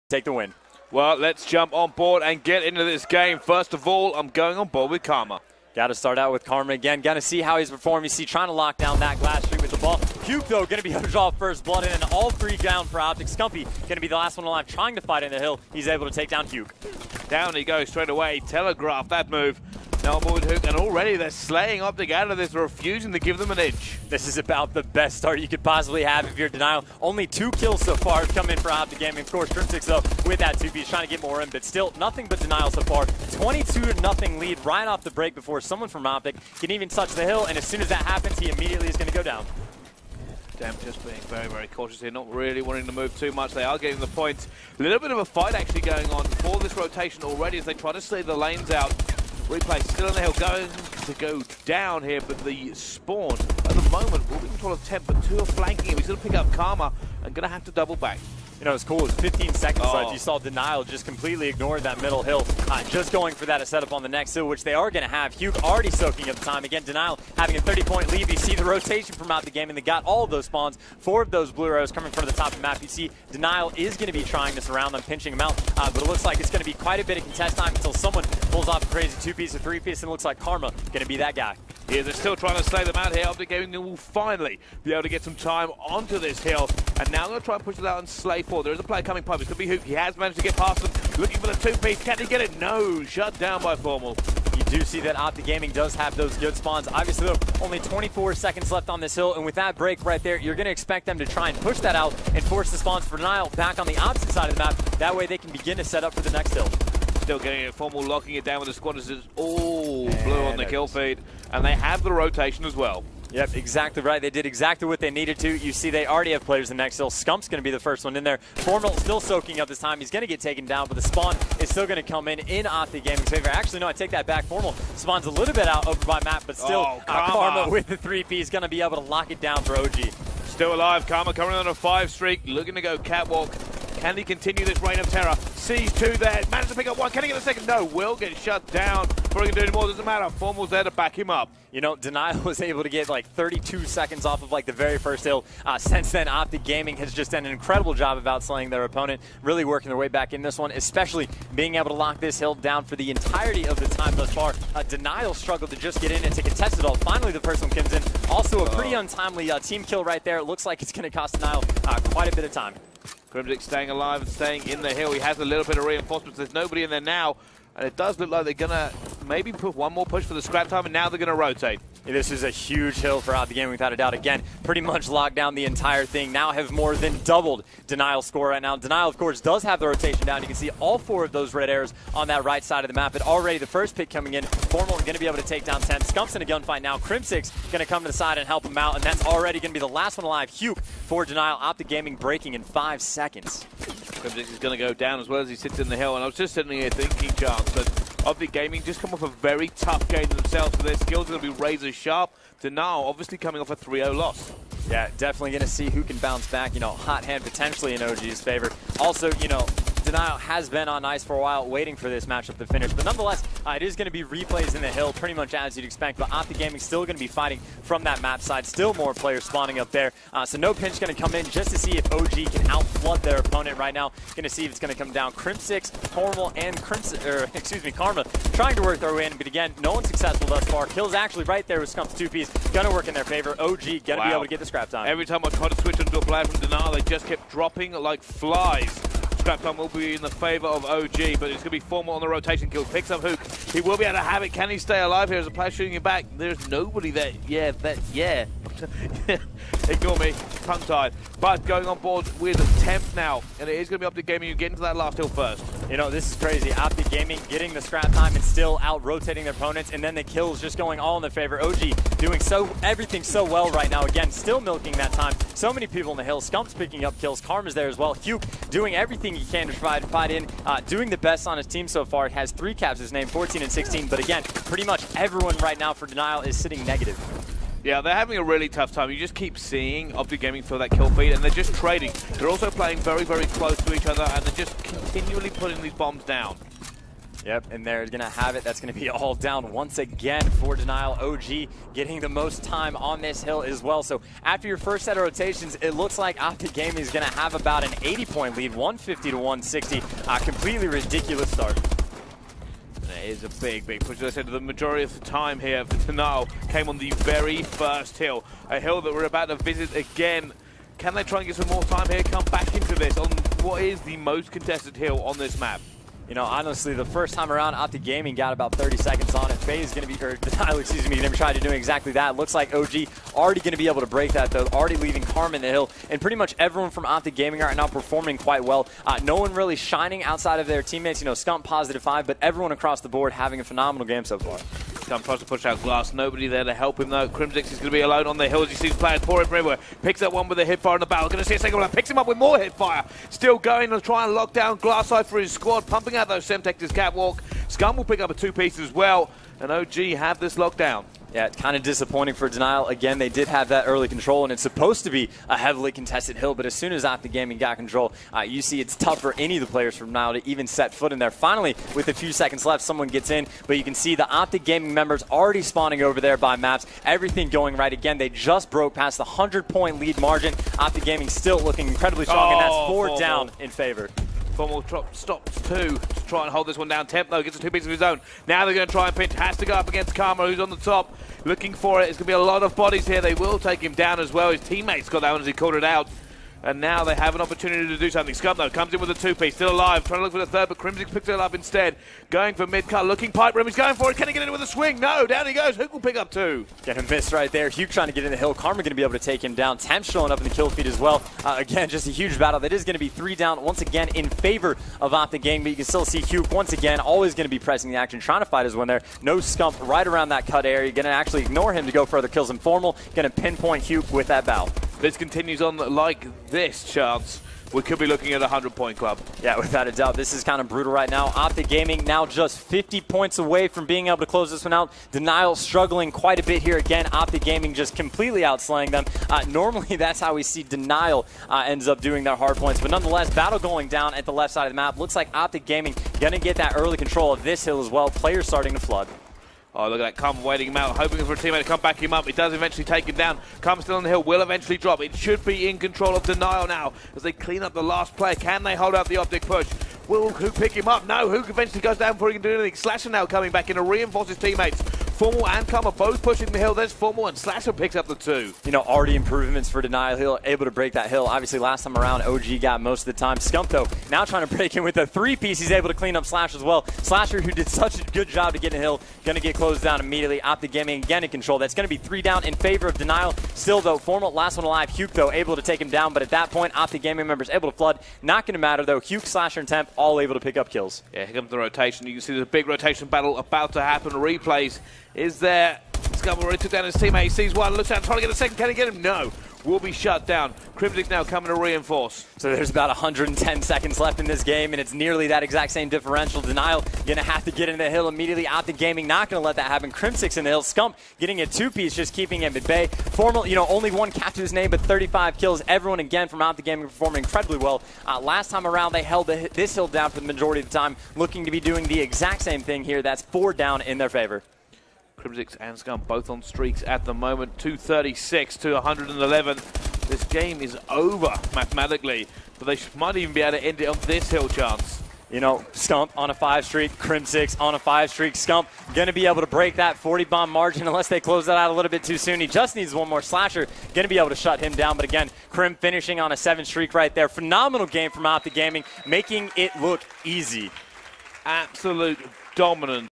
take the win. Well, let's jump on board and get into this game. First of all, I'm going on board with Karma. Got to start out with Karma again. Got to see how he's performing. You see, trying to lock down that glass street with the ball. Puke, though, going to be able to draw first blood in, and all three down for OpTic. Scumpy going to be the last one alive, trying to fight in the hill. He's able to take down Puke. Down he goes straight away. Telegraph that move. Now on board with Hook, and already they're slaying OpTic out of this, refusing to give them an inch. This is about the best start you could possibly have if you're Denial. Only 2 kills so far have come in for OpTic Gaming. Of course, Crimsix, though, with that 2-piece, trying to get more in, but still nothing but Denial so far. 22-0 lead right off the break before someone from OpTic can even touch the hill, and as soon as that happens, he immediately is going to go down. Damn, just being very, very cautious here, not really wanting to move too much. They are getting the points. A little bit of a fight actually going on for this rotation already as they try to slay the lanes out. Replay still on the hill, going to go down here, but the spawn at the moment will be control of 10, but 2 are flanking him. He's going to pick up Karma and going to have to double back. You know, it's cool. It's 15 seconds left. You saw Denial just completely ignored that middle hill, just going for that setup on the next hill, which they are going to have. Huke already soaking up the time. Again, Denial having a 30-point lead. You see the rotation from OpTic Gaming. They got all of those spawns. 4 of those blue arrows coming from the top of the map. You see Denial is going to be trying to surround them, pinching them out, but it looks like it's going to be quite a bit of contest time until someone pulls off a crazy 2-piece or 3-piece, and it looks like Karma going to be that guy. Yeah, they're still trying to slay them out here. OpTic Gaming will finally be able to get some time onto this hill. And now I'm going to try and push it out and slay 4. There is a player coming pipe. It's going to be Hook. He has managed to get past them. Looking for the 2-piece. Can he get it? No. Shut down by Formal. You do see that OpTic Gaming does have those good spawns. Obviously, though, only 24 seconds left on this hill. And with that break right there, you're going to expect them to try and push that out and force the spawns for Denial back on the opposite side of the map. That way they can begin to set up for the next hill. Still getting it. Formal locking it down with the squad as it's all blue on the kill feed. And they have the rotation as well. Yep, exactly right. They did exactly what they needed to. You see they already have players in the next hill. Scump's going to be the first one in there. Formal still soaking up this time. He's going to get taken down, but the spawn is still going to come in OpTic Gaming's favor. Actually, no, I take that back. Formal spawns a little bit out over by map, but still Karma with the 3-piece going to be able to lock it down for OG. Still alive. Karma coming on a 5 streak, looking to go catwalk. Can he continue this reign of terror? Sees 2 there, managed to pick up 1. Can he get the second? No, will get shut down. Before he can do any more, doesn't matter. Formal's there to back him up. You know, Denial was able to get like 32 seconds off of like the very first hill. Since then, OpTic Gaming has just done an incredible job of outslaying their opponent, really working their way back in this one, especially being able to lock this hill down for the entirety of the time thus far. Denial struggled to just get in and to contest it all. Finally, the first one comes in. Also, a pretty untimely team kill right there. It looks like it's going to cost Denial quite a bit of time. Crimsix staying alive and staying in the hill. He has a little bit of reinforcements. There's nobody in there now. And it does look like they're going to maybe put one more push for the scrap time, and now they're going to rotate. This is a huge hill for OpTic Gaming without a doubt. Again, pretty much locked down the entire thing. Now have more than doubled Denial's score right now. Denial, of course, does have the rotation down. You can see all 4 of those red arrows on that right side of the map. But already the first pick coming in, Formal going to be able to take down 10. Scump's in a gunfight now. Crimsix going to come to the side and help him out. And that's already going to be the last one alive. Huke for Denial. OpTic Gaming breaking in 5 seconds. Crimsix is going to go down as well as he sits in the hill. And I was just sitting here thinking, Charles, that OpTic Gaming just come off a very tough game themselves. So their skills are going to be razor sharp. Denial obviously coming off a 3-0 loss. Yeah, definitely going to see who can bounce back. You know, hot hand potentially in OG's favor. Also, you know, Denial has been on ice for a while waiting for this matchup to finish. But nonetheless, it is going to be replays in the hill pretty much as you'd expect. But OpTic Gaming still going to be fighting from that map side. Still more players spawning up there. So no pinch going to come in just to see if OG can outflood their opponent right now. Going to see if it's going to come down. Crimsix, Formal, and Karma trying to work their way in. But again, no one successful thus far. Kills actually right there with Scump's 2-piece. Going to work in their favor. OG going to be able to get the scrap time. Every time I try to switch into a player from Denial, they just kept dropping like flies. Scrap time will be in the favor of OG, but it's going to be Formal on the rotation kill. Picks up Hook. He will be able to have it. Can he stay alive here as a player shooting him back? There's nobody there. Yeah. Ignore me. Tongue-tied. But going on board with 10th now, and it is going to be OpTic Gaming. You get into that last hill first. You know, this is crazy. OpTic Gaming getting the scrap time and still out-rotating their opponents, and then the kills just going all in their favor. OG doing everything so well right now. Again, still milking that time. So many people in the hill. Scump's picking up kills. Karma's there as well. Huke doing everything he can to try to fight in. Doing the best on his team so far. Has 3 caps his name, 14 and 16. But again, pretty much everyone right now for Denial is sitting negative. Yeah, they're having a really tough time. You just keep seeing OpTic Gaming for that kill feed, and they're just trading. They're also playing very, very close to each other, and they're just continually putting these bombs down. Yep, and they're going to have it. That's going to be all down once again for Denial. OG getting the most time on this hill as well. So after your first set of rotations, it looks like OpTic Gaming is going to have about an 80-point lead, 150 to 160. Completely ridiculous start. It is a big push. As I said, the majority of the time here for Denial came on the very first hill. A hill that we're about to visit again. Can they try and get some more time here? Come back into this on what is the most contested hill on this map. You know, honestly, the first time around, OpTic Gaming got about 30 seconds on it. FaZe going to be, or Denial, excuse me, going to be trying to do exactly that. Looks like OG already going to be able to break that, though. Already leaving Karma in the hill. And pretty much everyone from OpTic Gaming right now performing quite well. No one really shining outside of their teammates. You know, Scump +5, but everyone across the board having a phenomenal game so far. Scump tries to push out Glass. Nobody there to help him, though. Crimsix is going to be alone on the hill as he sees players pouring from everywhere. Picks up one with a hipfire in the battle. Going to see a second one. Picks him up with more hipfire. Still going to try and lock down Glass side for his squad. Pumping out those Semtex's catwalk. Scum will pick up a 2-piece as well. And OG have this lockdown. Yeah, it's kind of disappointing for Denial. Again, they did have that early control, and it's supposed to be a heavily contested hill, but as soon as OpTic Gaming got control, you see it's tough for any of the players from Denial to even set foot in there. Finally, with a few seconds left, someone gets in, but you can see the OpTic Gaming members already spawning over there by maps. Everything going right. Again, they just broke past the 100-point lead margin. OpTic Gaming still looking incredibly strong, and that's 4 down in favor. Formal stops 2 to try and hold this one down. Temp, though, gets a 2 pieces of his own. Now they're going to try and pinch. Has to go up against Karma, who's on the top. Looking for it. It's going to be a lot of bodies here. They will take him down as well. His teammates got that one as he called it out. And now they have an opportunity to do something. Scum, though, comes in with a 2-piece. Still alive. Trying to look for the third, but Crimsix picks it up instead. Going for mid-cut. Looking pipe room. He's going for it. Can he get in with a swing? No. Down he goes. Hook will pick up 2. Gonna miss right there. Hugh trying to get in the hill. Karma going to be able to take him down. Temp showing up in the kill feed as well. Again, just a huge battle. That is going to be 3 down once again in favor of OpTic Gaming. But you can still see Hugh once again always going to be pressing the action, trying to fight his win there. No Scump right around that cut area. Going to actually ignore him to go for other kills. And Formal going to pinpoint Hugh with that bow. This continues on like this, Chance. We could be looking at a 100-point club. Yeah, without a doubt. This is kind of brutal right now. OpTic Gaming now just 50 points away from being able to close this one out. Denial struggling quite a bit here. Again, OpTic Gaming just completely outslaying them. Normally, that's how we see Denial ends up doing their hard points. But nonetheless, battle going down at the left side of the map. Looks like OpTic Gaming going to get that early control of this hill as well. Players starting to flood. Oh, look at that. Karma waiting him out, hoping for a teammate to come back him up. It does eventually take him down. Karma still on the hill, will eventually drop. It should be in control of Denial now as they clean up the last player. Can they hold out the OpTic push? Will Hook pick him up? No, Hook eventually goes down before he can do anything. Slasher now coming back in to reinforce his teammates. Formal and Karma both pushing the hill. There's Formal and Slasher picks up the 2. You know, already improvements for Denial Hill, able to break that hill. Obviously, last time around, OG got most of the time. Scump, though, now trying to break in with a 3-piece. He's able to clean up Slasher as well. Slasher, who did such a good job to get in the hill, going to get closed down immediately. OpTic Gaming again in control. That's going to be 3 down in favor of Denial. Still, though, Formal, last one alive. Huke, though, able to take him down. But at that point, OpTic Gaming members able to flood. Not going to matter, though. Huke, Slasher, and Temp all able to pick up kills. Yeah, here comes the rotation. You can see there's a big rotation battle about to happen. Replays is there. Scum already took down his teammate. He sees one, looks out, trying to get a second. Can he get him? No. Will be shut down. Crimsix now coming to reinforce. So there's about 110 seconds left in this game, and it's nearly that exact same differential. Denial going to have to get in the hill immediately. OpTic Gaming not going to let that happen. Crimsix in the hill. Scump getting a 2-piece, just keeping him at bay. Formal, you know, only 1 cap to his name, but 35 kills. Everyone again from OpTic Gaming performing incredibly well. Last time around, they held this hill down for the majority of the time, looking to be doing the exact same thing here. That's 4 down in their favor. Crimsix and Scum both on streaks at the moment. 236 to 111. This game is over mathematically, but they might even be able to end it on this hill, Chance. You know, Scump on a 5-streak, Crimsix on a 5-streak. Scump going to be able to break that 40-bomb margin unless they close that out a little bit too soon. He just needs one more. Slasher going to be able to shut him down. But again, Crim finishing on a 7-streak right there. Phenomenal game from OpTic Gaming, making it look easy. Absolute dominance.